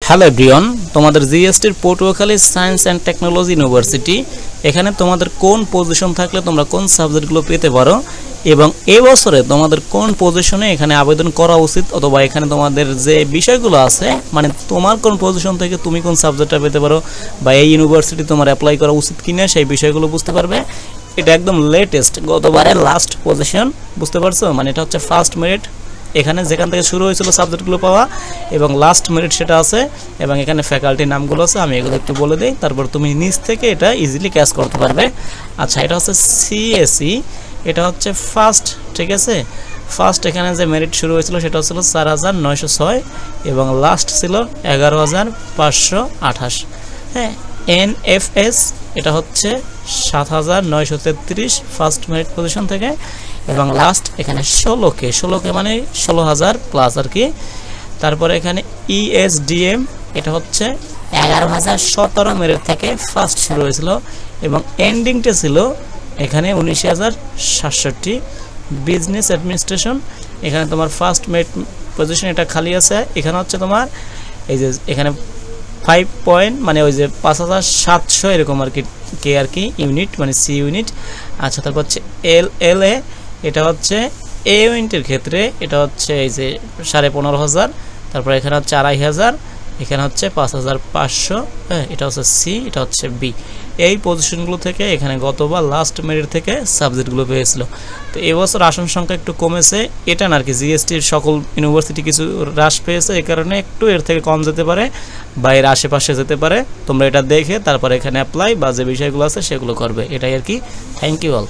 Hello everyone, তোমাদের জিএসটির Patuakhali science and technology university এখানে তোমাদের কোন পজিশন থাকলে তোমরা কোন সাবজেক্টগুলো পেতে পারো এবং এই বছরে তোমাদের কোন পজিশনে এখানে আবেদন করা উচিত অথবা এখানে তোমাদের যে বিষয়গুলো আছে মানে তোমার কোন পজিশন থেকে তুমি কোন সাবজেক্টটা পেতে পারো বা এই ইউনিভার্সিটি তোমার অ্যাপ্লাই করা উচিত কিনা সেই বিষয়গুলো বুঝতে পারবে। এটা একদম লেটেস্ট, গতবারের লাস্ট পজিশন, বুঝতে পারছো? মানে এটা হচ্ছে ফার্স্ট মেরিট, এখানে যেখান থেকে শুরু হয়েছিল সাবজেক্টগুলো পাওয়া এবং লাস্ট মেরিট সেটা আছে এবং এখানে ফ্যাকাল্টির নামগুলো আছে। আমি এগুলো একটু বলে দিই, তারপর তুমি নিচ থেকে এটা ইজিলি ক্যাচ করতে পারবে। আচ্ছা, এটা হচ্ছে সিএসই, এটা হচ্ছে ফার্স্ট, ঠিক আছে? ফার্স্ট এখানে যে মেরিট শুরু হয়েছিল সেটা হচ্ছিল ৪,৯০৬ এবং লাস্ট ছিল ১১,৫২৮। হ্যাঁ, এনএফএস এটা হচ্ছে ৭,৯৩৩ ফার্স্ট মেরিট পজিশন থেকে এবং লাস্ট এখানে ১৬কে মানে ১৬,০০০ প্লাস আর কি। তারপরে এখানে ইএসডিএম এটা হচ্ছে ১১,০১৭ মেরিট থেকে ফার্স্ট শুরু হয়েছিল এবং এন্ডিংটা ছিল এখানে ১৯,০৬৭। বিজনেস অ্যাডমিনিস্ট্রেশন এখানে তোমার ফার্স্ট মেরিট পজিশন এটা খালি আছে, এখানে হচ্ছে তোমার এই যে এখানে 5 পয়েন্ট মানে ওই যে ৫,৭০০ এরকম আর কি কে আর কি ইউনিট মানে সি ইউনিট। আচ্ছা, তারপর হচ্ছে এলএ এটা হচ্ছে এ ইউনিটের ক্ষেত্রে এটা হচ্ছে এই যে ১৫,৫০০, তারপর এখানে হচ্ছে ২,৫০০, এখানে হচ্ছে ৫,৫০০। হ্যাঁ, এটা হচ্ছে সি, এটা হচ্ছে বি। এই পজিশনগুলো থেকে এখানে গতবার লাস্ট মেরিট থেকে সাবজেক্টগুলো পেয়েছিল। তো এবছর আসন সংখ্যা একটু কমেছে, এটা না আর কি, জিএসটির সকল ইউনিভার্সিটি কিছু হ্রাস পেয়েছে, এই কারণে একটু এর থেকে কম যেতে পারে বা এর আশেপাশে যেতে পারে। তোমরা এটা দেখে তারপর এখানে অ্যাপ্লাই বা যে বিষয়গুলো আছে সেগুলো করবে, এটাই আর কি। Thank you all.